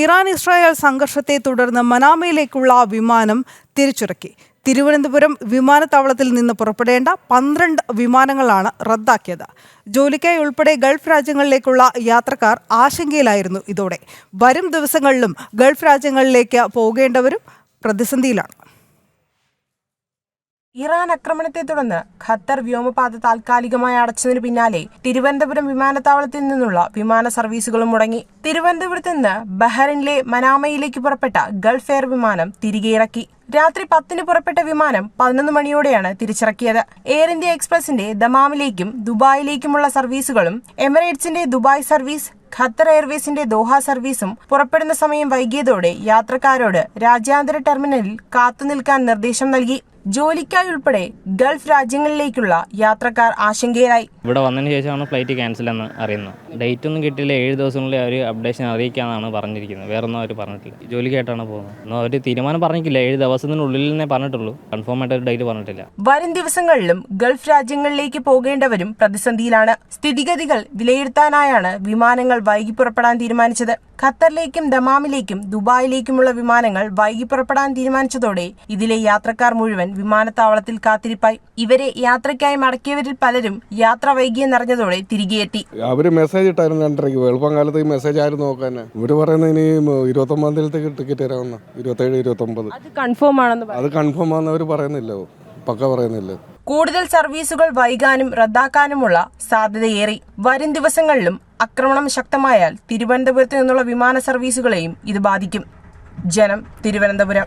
Iran Israel സംഘർഷത്തെ തുടർന്ന് മനാമയിലേക്കുള്ള വിമാനം തിരിച്ചിറക്കി. തിരുവനന്തപുരം വിമാനത്താവളത്തിൽ നിന്ന് പുറപ്പെടേണ്ട 12 വിമാനങ്ങളാണ് റദ്ദാക്കിയത്. ജോലിക്കായി ഉൾപ്പെടെ ഗൾഫ് രാജ്യങ്ങളിലേക്കുള്ള യാത്രക്കാർ ആശങ്കയിലായിരുന്നു. ഇതോടെ വരും ദിവസങ്ങളിലും ഗൾഫ് രാജ്യങ്ങളിലേക്ക് പോകേണ്ടവരും പ്രതിസന്ധിയിലാണ്. ഇറാൻ ആക്രമണത്തെ തുടർന്ന് ഖത്തർ വ്യോമപാത താൽക്കാലികമായി അടച്ചതിനു പിന്നാലെ തിരുവനന്തപുരം വിമാനത്താവളത്തിൽ നിന്നുള്ള വിമാന സർവീസുകളും മുടങ്ങി. തിരുവനന്തപുരത്ത് നിന്ന് ബഹ്റൈനിലെ മനാമയിലേക്ക് പുറപ്പെട്ട ഗൾഫ് എയർ വിമാനം തിരികെ ഇറക്കി. രാത്രി 10-ന് പുറപ്പെട്ട വിമാനം 11 മണിയോടെയാണ് തിരിച്ചിറക്കിയത്. എയർ ഇന്ത്യ എക്സ്പ്രസിന്റെ ദമാമിലേക്കും ദുബായിലേക്കുമുള്ള സർവീസുകളും എമിറേറ്റ്സിന്റെ ദുബായ് സർവീസ്, ഖത്തർ എയർവേസിന്റെ ദോഹ സർവീസും പുറപ്പെടുന്ന സമയം വൈകിയതോടെ യാത്രക്കാരോട് രാജ്യാന്തര ടെർമിനലിൽ കാത്തുനിൽക്കാൻ നിർദ്ദേശം നൽകി. ജോലിക്കായി ഉൾപ്പെടെ ഗൾഫ് രാജ്യങ്ങളിലേക്കുള്ള യാത്രക്കാർ ആശങ്കയിലായി. ഇവിടെ വന്നതിന് ശേഷമാണ് ഫ്ലൈറ്റ് ക്യാൻസൽ എന്ന് അറിയുന്നത്. ഡേറ്റ് ഒന്നും കിട്ടിയില്ല. 7 ദിവസത്തിനുള്ളിൽ അവർ അപ്ഡേഷൻ അറിയിക്കാനാണ് പറഞ്ഞിരിക്കുന്നത്. വേറൊന്നും അവർ പറഞ്ഞിട്ടില്ല. ജോലിക്കായിട്ടാണ് പോകുന്നത്. ഒന്നും അവർ തീരുമാനം പറഞ്ഞിട്ടില്ല. 7 ദിവസത്തിനുള്ളിൽ തന്നെ പറഞ്ഞിട്ടുള്ളൂ. കൺഫേം ആയിട്ട് ഒരു ഡേറ്റ് പറഞ്ഞിട്ടില്ല. വരും ദിവസങ്ങളിലും ഗൾഫ് രാജ്യങ്ങളിലേക്ക് പോകേണ്ടവരും പ്രതിസന്ധിയിലാണ്. സ്ഥിതിഗതികൾ വിലയിരുത്താനായാണ് വിമാനങ്ങൾ വൈകി പുറപ്പെടാൻ തീരുമാനിച്ചത്. ഖത്തറിലേക്കും ദമാമിലേക്കും ദുബായിലേക്കുമുള്ള വിമാനങ്ങൾ വൈകി പുറപ്പെടാൻ തീരുമാനിച്ചതോടെ ഇതിലെ യാത്രക്കാർ മുഴുവൻ വിമാനത്താവളത്തിൽ കാത്തിരിപ്പായി. ഇവരെ യാത്രയ്ക്കായി മടക്കിയവരിൽ പലരും യാത്ര വൈകിയെന്നറിഞ്ഞതോടെ തിരികെയെത്തി. അവര് മെസ്സേജ് ഇട്ടായിരുന്നു 2:30. എളുപ്പം കാലത്ത് ഈ മെസ്സേജ് ആയിരുന്നു നോക്കാൻ. ഇവര് പറയുന്നത് ഇനി 29 തീയതിക്ക് ടിക്കറ്റ് തരാമെന്ന്. 27, 29 അത് കൺഫേം ആണെന്ന് അത് കൺഫേം ആണെന്ന് അവർ പറയുന്നില്ല. പക്ക പറയുന്നില്ല. കൂടുതൽ സർവീസുകൾ വൈകാനും റദ്ദാക്കാനുമുള്ള സാധ്യതയേറി. വരും ദിവസങ്ങളിലും ആക്രമണം ശക്തമായാൽ തിരുവനന്തപുരത്ത് നിന്നുള്ള വിമാന സർവീസുകളെയും ഇത് ബാധിക്കും. ജനം, തിരുവനന്തപുരം.